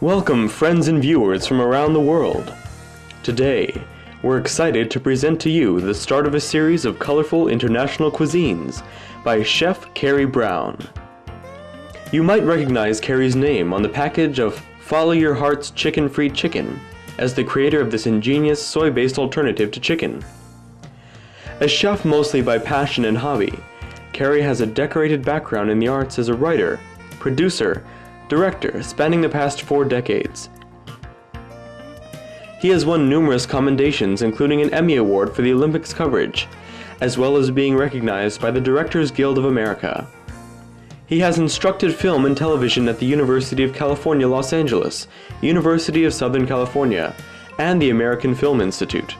Welcome, friends and viewers from around the world. Today, we're excited to present to you the start of a series of colorful international cuisines by Chef Cary Brown. You might recognize Cary's name on the package of Follow Your Heart's Chicken-Free Chicken as the creator of this ingenious soy-based alternative to chicken. A chef mostly by passion and hobby, Cary has a decorated background in the arts as a writer, producer, director spanning the past 4 decades. He has won numerous commendations, including an Emmy Award for the Olympics coverage, as well as being recognized by the Directors Guild of America. He has instructed film and television at the University of California, Los Angeles, University of Southern California, and the American Film Institute.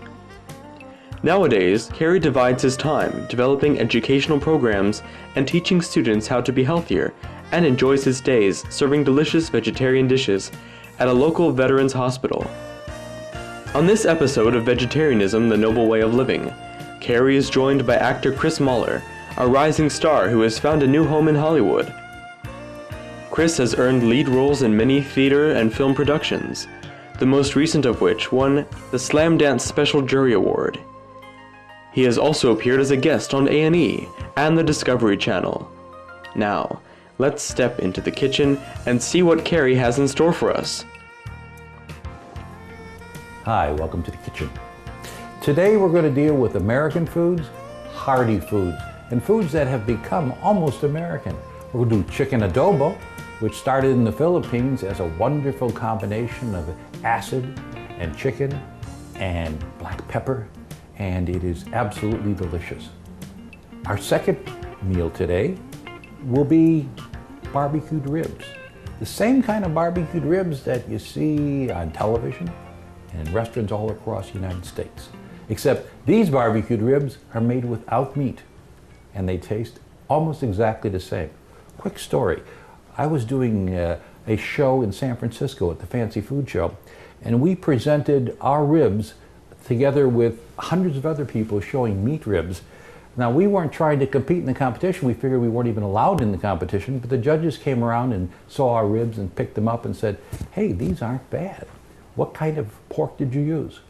Nowadays, Cary divides his time developing educational programs and teaching students how to be healthier, and enjoys his days serving delicious vegetarian dishes at a local veterans hospital. On this episode of Vegetarianism: The Noble Way of Living, Cary is joined by actor Chris Mahler, a rising star who has found a new home in Hollywood. Chris has earned lead roles in many theater and film productions, the most recent of which won the Slam Dance Special Jury Award. He has also appeared as a guest on A&E and the Discovery Channel. Now, let's step into the kitchen and see what Cary has in store for us. Hi, welcome to the kitchen. Today we're going to deal with American foods, hearty foods, and foods that have become almost American. We're going to do chicken adobo, which started in the Philippines as a wonderful combination of acid and chicken and black pepper, and it is absolutely delicious. Our second meal today will be barbecued ribs. The same kind of barbecued ribs that you see on television and in restaurants all across the United States. Except these barbecued ribs are made without meat, and they taste almost exactly the same. Quick story. I was doing a show in San Francisco at the Fancy Food Show, and we presented our ribs together with hundreds of other people showing meat ribs. Now, we weren't trying to compete in the competition. We figured we weren't even allowed in the competition, but the judges came around and saw our ribs and picked them up and said, hey, these aren't bad. What kind of pork did you use?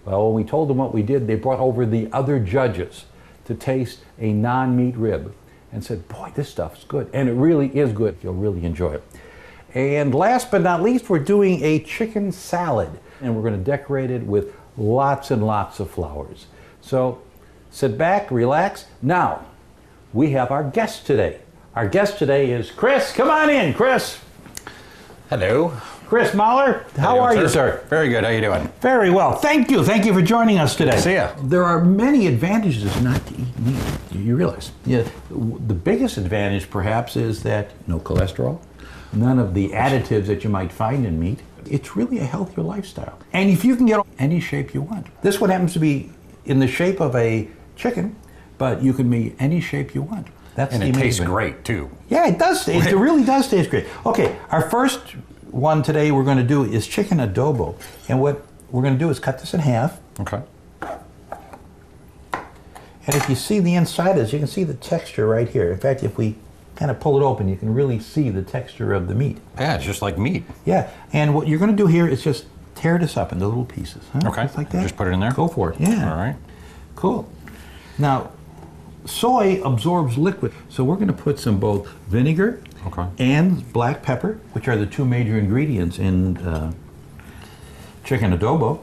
Well, when we told them what we did, they brought over the other judges to taste a non-meat rib and said, boy, this stuff's good. And it really is good. You'll really enjoy it. And last but not least, we're doing a chicken salad, and we're going to decorate it with lots and lots of flowers. So sit back, relax. Now, we have our guest today. Our guest today is Chris. Come on in, Chris. Hello. Chris Mahler. How are you, sir? Very good. How you doing? Very well. Thank you. Thank you for joining us today. See ya. There are many advantages not to eat meat. You realize? Yeah. The biggest advantage, perhaps, is that no cholesterol, none of the additives that you might find in meat. It's really a healthier lifestyle. And if you can get any shape you want. This one happens to be in the shape of a chicken, but you can be any shape you want. That's and it tastes great, too. Yeah, it does. It really does taste great. Okay, our first one today we're going to do is chicken adobo. And what we're going to do is cut this in half. Okay. And if you see the inside of this, you can see the texture right here. In fact, if we kind of pull it open, you can really see the texture of the meat. Yeah, it's just like meat. Yeah, and what you're going to do here is just tear this up into little pieces. Huh? Okay. Just like that. Just put it in there? Go for it. Yeah. All right. Cool. Now, soy absorbs liquid, so we're going to put some both vinegar and black pepper, which are the 2 major ingredients in chicken adobo.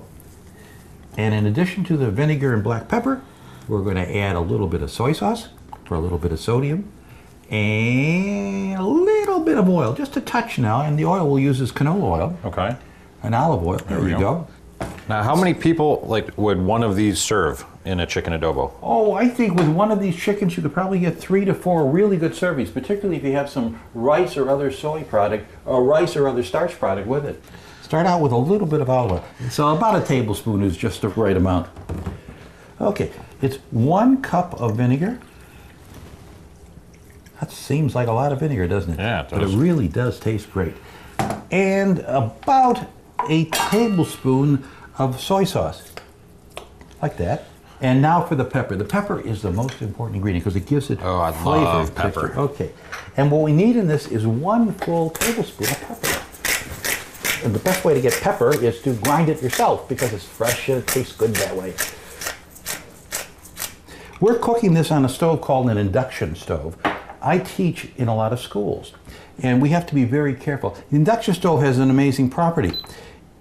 And in addition to the vinegar and black pepper, we're going to add a little bit of soy sauce for a little bit of sodium and a little bit of oil, just a touch now. And the oil we'll use is canola oil. Okay. And olive oil. There we go. Now, how many people would one of these serve in a chicken adobo? Oh, I think with one of these chickens, you could probably get 3 to 4 really good servings, particularly if you have some rice or other soy product, or rice or other starch product with it. Start out with a little bit of olive oil. So about a tablespoon is just the right amount. Okay, it's 1 cup of vinegar. That seems like a lot of vinegar, doesn't it? Yeah, it does. But it really does taste great. And about a tablespoon of soy sauce, like that. And now for the pepper. The pepper is the most important ingredient because it gives it I flavor. love pepper. Okay. And what we need in this is 1 full tablespoon of pepper. And the best way to get pepper is to grind it yourself because it's fresh and it tastes good that way. We're cooking this on a stove called an induction stove. I teach in a lot of schools, and we have to be very careful. The induction stove has an amazing property.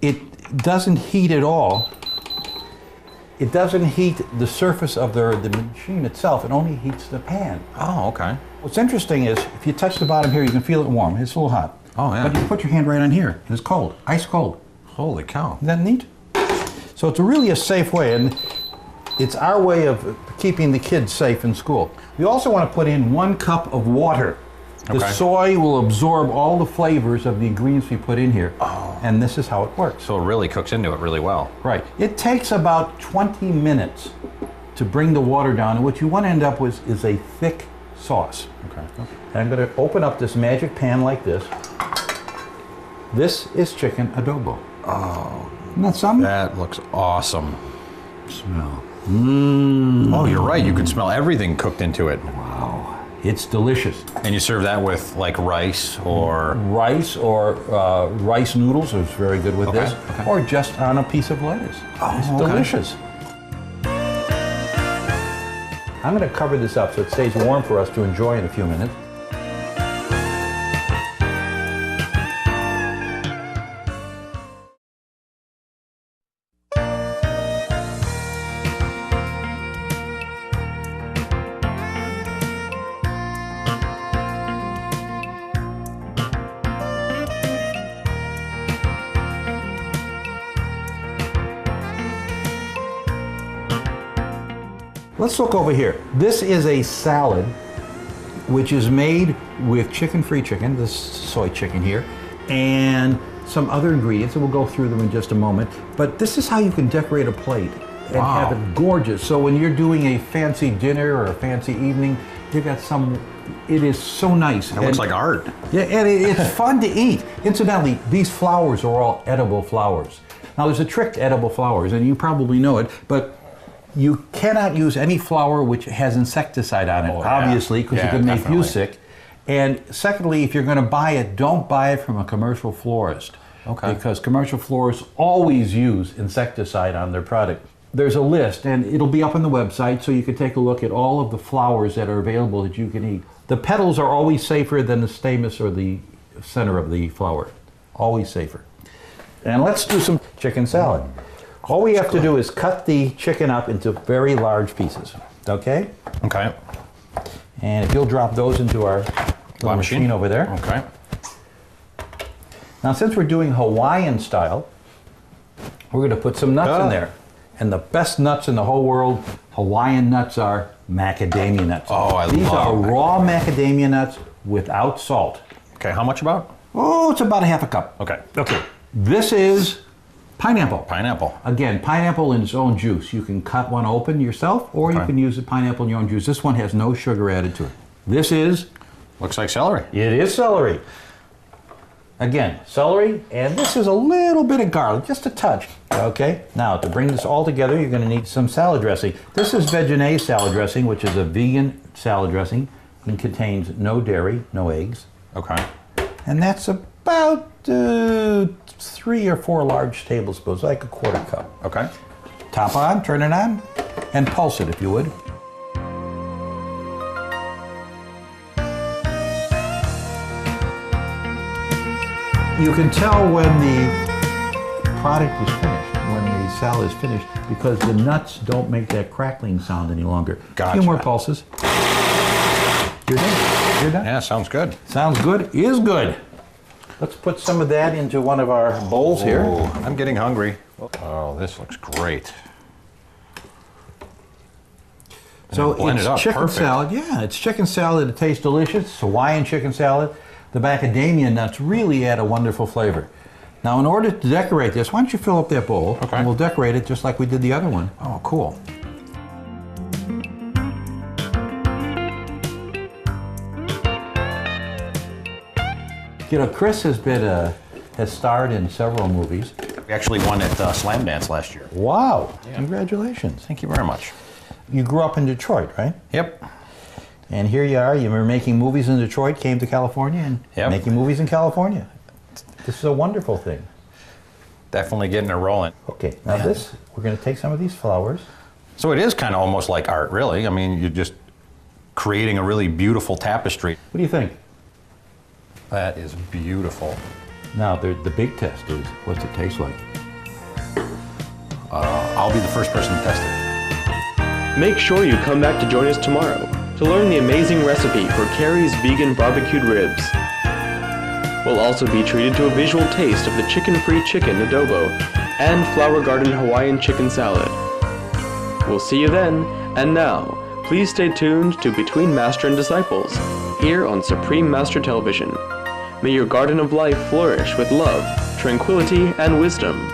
It doesn't heat at all. It doesn't heat the surface of the machine itself. It only heats the pan. Oh, okay. What's interesting is if you touch the bottom here, you can feel it warm. It's a little hot. Oh, yeah. But you put your hand right on here, and it's cold, ice cold. Holy cow. Isn't that neat? So it's really a safe way, and it's our way of keeping the kids safe in school. We also want to put in 1 cup of water. The Okay. soy will absorb all the flavors of the ingredients we put in here. Oh. And this is how it works. So it really cooks into it really well. Right. It takes about 20 minutes to bring the water down, and what you want to end up with is a thick sauce. Okay. And I'm going to open up this magic pan like this. This is chicken adobo. Oh, Isn't that something? that looks awesome. Smell. Oh, you're right. You can smell everything cooked into it. Wow. It's delicious. And you serve that with like rice or... Rice or rice noodles is very good with Okay, this. okay. Or just on a piece of lettuce. Oh, It's okay. delicious. I'm going to cover this up so it stays warm for us to enjoy in a few minutes. Let's look over here. This is a salad which is made with chicken-free chicken, this soy chicken here, and some other ingredients, and we'll go through them in just a moment. But this is how you can decorate a plate and Wow. have it gorgeous. So when you're doing a fancy dinner or a fancy evening, you got some, it is so nice. It looks like art. Yeah, and it's fun to eat. Incidentally, these flowers are all edible flowers. Now there's a trick to edible flowers, and you probably know it, but you cannot use any flour which has insecticide on it, Oh, yeah. obviously, because Yeah, it could make you definitely. sick. And secondly, if you're going to buy it, don't buy it from a commercial florist. Okay. Because commercial florists always use insecticide on their product. There's a list, and it'll be up on the website, so you can take a look at all of the flowers that are available that you can eat. The petals are always safer than the stamens or the center of the flower. Always safer. And let's do some chicken salad. All we have to do is cut the chicken up into very large pieces, okay? Okay. And if you'll drop those into our little machine over there. Okay. Now, since we're doing Hawaiian style, we're going to put some nuts in there. And the best nuts in the whole world, Hawaiian nuts, are macadamia nuts. Oh, I These are love raw macadamia nuts without salt. Okay, how much about? Oh, it's about a half a cup. Okay. Okay. This is pineapple. Pineapple. Again, pineapple in its own juice. You can cut one open yourself, or you Okay. can use the pineapple in your own juice. This one has no sugar added to it. This is, Looks like celery. it is celery. Again, celery, and this is a little bit of garlic, just a touch. Okay, now to bring this all together, you're going to need some salad dressing. This is Vegenaise salad dressing, which is a vegan salad dressing. It contains no dairy, no eggs. Okay. And that's about 3 or 4 large tablespoons, like a quarter cup. Okay. Top on, turn it on, and pulse it if you would. You can tell when the product is finished, when the salad is finished, because the nuts don't make that crackling sound any longer. A Gotcha. few more pulses. You're done. You're done. Yeah, sounds good. Sounds good, is good. Let's put some of that into one of our bowls here. Ooh, I'm getting hungry. Oh, this looks great. So blend it's it up, chicken perfect. salad. Yeah, it's chicken salad. It tastes delicious. It's Hawaiian chicken salad. The macadamia nuts really add a wonderful flavor. Now, in order to decorate this, why don't you fill up that bowl, Okay. and we'll decorate it just like we did the other one. Oh, cool. You know, Chris has starred in several movies. We actually won at Slam Dance last year. Wow! Congratulations. Thank you very much. You grew up in Detroit, right? Yep. And here you are. You were making movies in Detroit, came to California, and Yep. making movies in California. This is a wonderful thing. Definitely getting it rolling. Okay, now this, we're going to take some of these flowers. So it is kind of almost like art, really. I mean, you're just creating a really beautiful tapestry. What do you think? That is beautiful. Now, the big test is, what's it taste like? I'll be the first person to test it. Make sure you come back to join us tomorrow to learn the amazing recipe for Cary's vegan barbecued ribs. We'll also be treated to a visual taste of the chicken-free chicken adobo and Flower Garden Hawaiian chicken salad. We'll see you then, and now, please stay tuned to Between Master and Disciples, here on Supreme Master Television. May your garden of life flourish with love, tranquility, and wisdom.